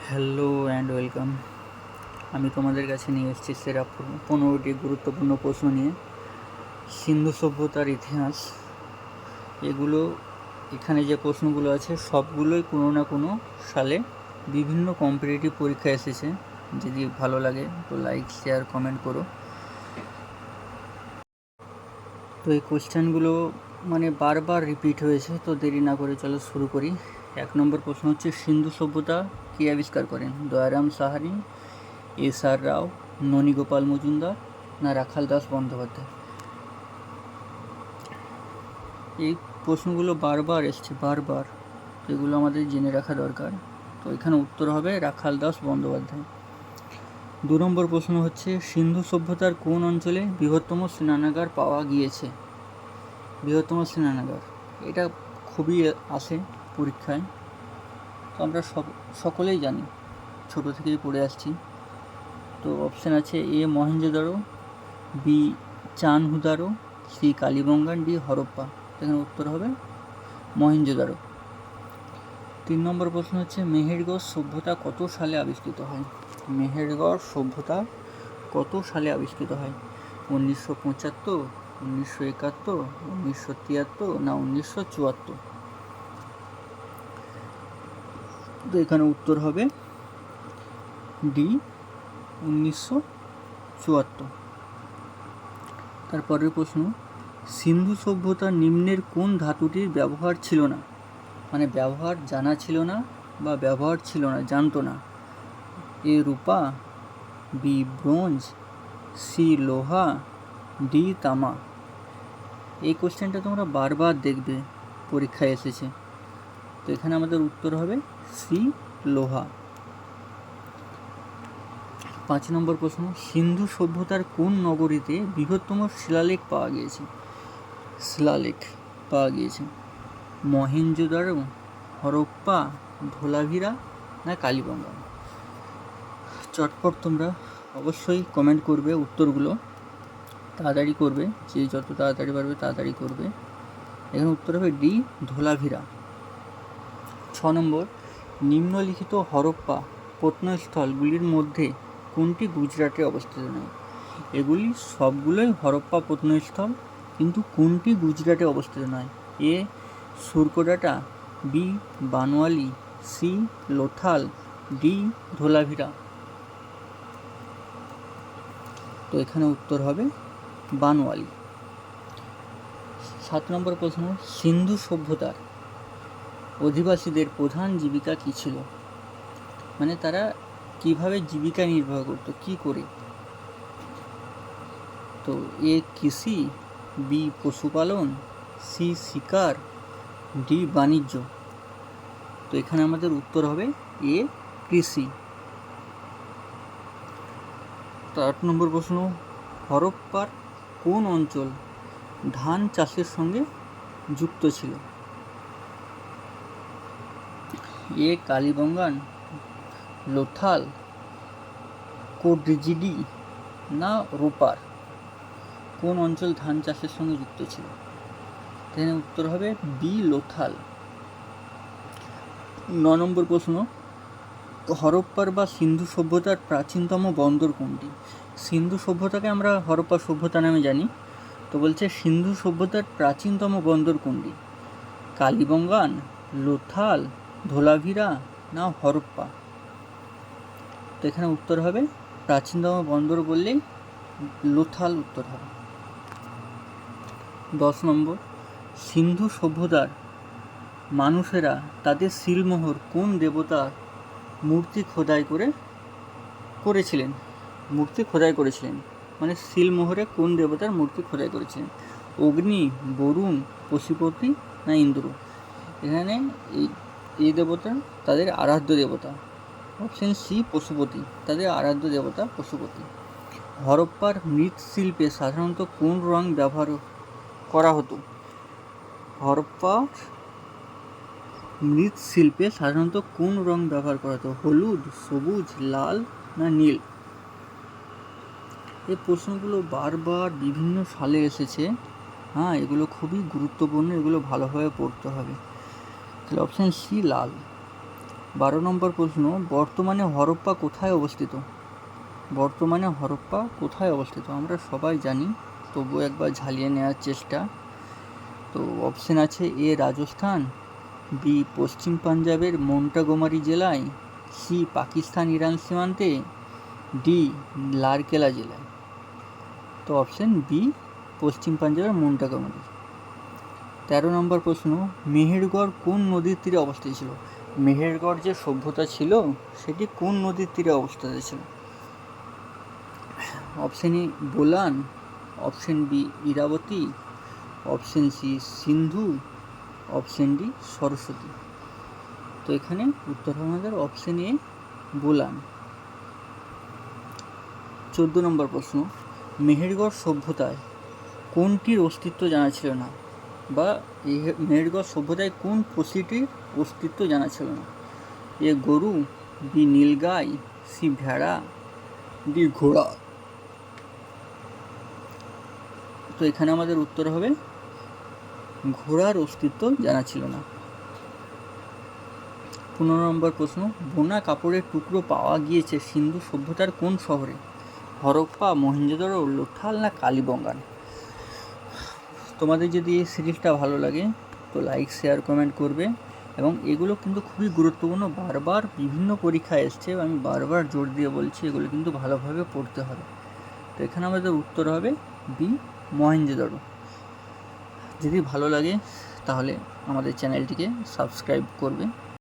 Hello and welcome. আমি তোমাদের কাছে নিয়ে এসেছি সেরা 15টি গুরুত্বপূর্ণ প্রশ্ন নিয়ে। সিন্ধু সভ্যতার ইতিহাস, এগুলো এখানে যে প্রশ্নগুলো আছে সবগুলোই কোনো না কোনো সালে বিভিন্ন কম্পিটিটিভ পরীক্ষায় এসেছে। যদি ভালো লাগে তো লাইক, শেয়ার, কমেন্ট করো। তো এই কোশ্চেনগুলো বারবার রিপিট হয়েছে, তো দেরি না করে চলো শুরু করি। 1 নম্বর প্রশ্ন হচ্ছে, সিন্ধু সভ্যতা কে আবিষ্কার করেন? দয়ারাম সাহানি, এস.আর. রাও, ননীগোপাল মজুমদার, না রাখাল দাস বন্দ্যোপাধ্যায়? এই প্রশ্নগুলো বারবার এসছে, বারবার, এগুলো আমাদের জেনে রাখা দরকার। তো এখানে উত্তর হবে রাখাল দাস বন্দ্যোপাধ্যায়। 2 নম্বর প্রশ্ন হচ্ছে, সিন্ধু সভ্যতার কোন অঞ্চলে বৃহত্তম স্নানাগার পাওয়া গিয়েছে? বৃহত্তম স্নানাগার, এটা খুবই আসে পরীক্ষায়, তো আমরা সকলেই জানি, ছোট থেকেই পড়ে আসছি। তো অপশান আছে A Mohenjodaro, B Chanhudaro, C Kalibangan, D Harappa. এখানে উত্তর হবে মহেঞ্জোদারো। 3 নম্বর প্রশ্ন হচ্ছে, মেহেরগড় সভ্যতা কত সালে আবিষ্কৃত হয়? মেহেরগড় সভ্যতা কত সালে আবিষ্কৃত হয়? 1975, 1971, 1973, না 1974? তো এখানে উত্তর হবে ডি 1974। তারপরের প্রশ্ন, সিন্ধু সভ্যতার নিম্নের কোন ধাতুটির ব্যবহার ছিল না? ব্যবহার জানা ছিল না বা ব্যবহার ছিল না, জানতো না। এ রূপা, বি ব্রোঞ্জ, সি লোহা, ডি তামা? এই কোশ্চেনটা তোমরা বারবার দেখবে, পরীক্ষায় এসেছে। তো এখানে আমাদের উত্তর হবে সি লোহা। 5 নম্বর প্রশ্ন, সিন্ধু সভ্যতার কোন নগরীতে বৃহত্তম শিলালেখ পাওয়া গিয়েছে? শিলালেখ পাওয়া গিয়েছে মহেঞ্জোদারো, হরপ্পা, ধোলাভিরা, না কালীবঙ্গা? চটপট তোমরা অবশ্যই কমেন্ট করবে উত্তরগুলো, তাড়াতাড়ি করবে, যে যত তাড়াতাড়ি পারবে তাড়াতাড়ি করবে। এখানে উত্তর হবে ডি ধোলাভিরা। 6 নম্বর, নিম্নলিখিত হরপ্পা প্রত্নস্থলগুলির মধ্যে কোনটি গুজরাটে অবস্থিত নয়? এগুলি সবগুলোই হরপ্পা প্রত্নস্থল, কিন্তু কোনটি গুজরাটে অবস্থিত নয়? A Surkotada, B Banawali, C Lothal, D Dholavira? তো এখানে উত্তর হবে বানওয়ালি। 7 নম্বর প্রশ্ন, সিন্ধু সভ্যতার অধিবাসীদের প্রধান জীবিকা কী ছিল? তারা কিভাবে জীবিকা নির্বাহ করতো, কি করে? তো এ কৃষি, বি পশুপালন, সি শিকার, ডি বাণিজ্য? তো এখানে আমাদের উত্তর হবে এ কৃষি। 8 নম্বর প্রশ্ন, হরপ্পার কোন অঞ্চল ধান চাষের সঙ্গে যুক্ত ছিল? এ কালীবঙ্গান, লোথাল, কোডজিডি, না রূপার? কোন অঞ্চল ধান চাষের সঙ্গে যুক্ত ছিল? এখানে উত্তর হবে বি লোথাল। 9 নম্বর প্রশ্ন, হরপ্পার বা সিন্ধু সভ্যতার প্রাচীনতম বন্দর কোনটি? সিন্ধু সভ্যতাকে আমরা হরপ্পা সভ্যতা নামে জানি, তো বলছে সিন্ধু সভ্যতার প্রাচীনতম বন্দর কোনটি? কালীবঙ্গান, লোথাল, ধোলাভিরা, না হরপ্পা? তো এখানে উত্তর হবে, প্রাচীনতম বন্দর বললেই লোথাল উত্তর হবে। 10 নম্বর, সিন্ধু সভ্যতার মানুষেরা তাদের সিলমোহর কোন দেবতার মূর্তি খোদাই করেছিলেন? সিলমোহরে কোন দেবতার মূর্তি খোদাই করেছিলেন? অগ্নি, বরুণ, পশুপতি, না ইন্দ্র? এখানে এই দেবতা তাদের আরাধ্য দেবতা। অপশন সি পশুপতি, তাদের আরাধ্য দেবতা পশুপতি। হরপ্পার মৃৎশিল্পে সাধারণত কোন রং ব্যবহার করা হতো? হরপ্পার মৃৎশিল্পে সাধারণত কোন রং ব্যবহার করা হতো? হলুদ, সবুজ, লাল, না নীল? এই প্রশ্নগুলো বারবার বিভিন্ন সালে এসেছে। এগুলো খুবই গুরুত্বপূর্ণ, এগুলো ভালোভাবে পড়তে হবে। তাহলে অপশান সি লাল। 12 নম্বর প্রশ্ন, বর্তমানে হরপ্পা কোথায় অবস্থিত? বর্তমানে হরপ্পা কোথায় অবস্থিত আমরা সবাই জানি, তবু একবার ঝালিয়ে নেওয়ার চেষ্টা। তো অপশন আছে এ রাজস্থান, বি পশ্চিম পাঞ্জাবের মোন্টাগোমারি জেলায়, সি পাকিস্তান ইরান সীমান্তে, ডি লারকেলা জেলায়। তো অপশন বি পশ্চিম পাঞ্জাবের মোন্টাগোমারি। 13 নম্বর প্রশ্ন, মেহেরগড় কোন নদীর তীরে অবস্থিত ছিল? মেহেরগড় যে সভ্যতা ছিল সেটি কোন নদীর তীরে অবস্থিত ছিল? Option A Bolan, option B Iravati, option C Sindhu, option D Saraswati. তো এখানে উত্তর হবে আমাদের অপশন এ বোলান। 14 নম্বর প্রশ্ন, মেহেরগড় সভ্যতায় কোনটির অস্তিত্ব জানা ছিল না, বা মেহেরগড় সভ্যতায় কোন পশুটির অস্তিত্ব জানা ছিল না? এ গরু, বি নীলগাই, সি ভেড়া, ডি ঘোড়া। তো এখানে আমাদের উত্তর হবে ঘোড়ার অস্তিত্ব জানা ছিল না। 15 নম্বর প্রশ্ন, বোনা কাপড়ের টুকরো পাওয়া গিয়েছে সিন্ধু সভ্যতার কোন শহরে? হরপ্পা, মহেঞ্জোদারো, লোথাল না কালীবঙ্গান? তোমাদের যদি এই সিরিজটা ভালো লাগে তো লাইক শেয়ার কমেন্ট করবে, এবং এগুলো কিন্তু খুবই গুরুত্বপূর্ণ, বারবার বিভিন্ন পরীক্ষায় এসছে, আমি বারবার জোর দিয়ে বলছি এগুলো কিন্তু ভালোভাবে পড়তে হবে। তো এখানে আমাদের উত্তর হবে বি মহেঞ্জোদারো। যদি ভালো লাগে তাহলে আমাদের চ্যানেলটিকে সাবস্ক্রাইব করবে।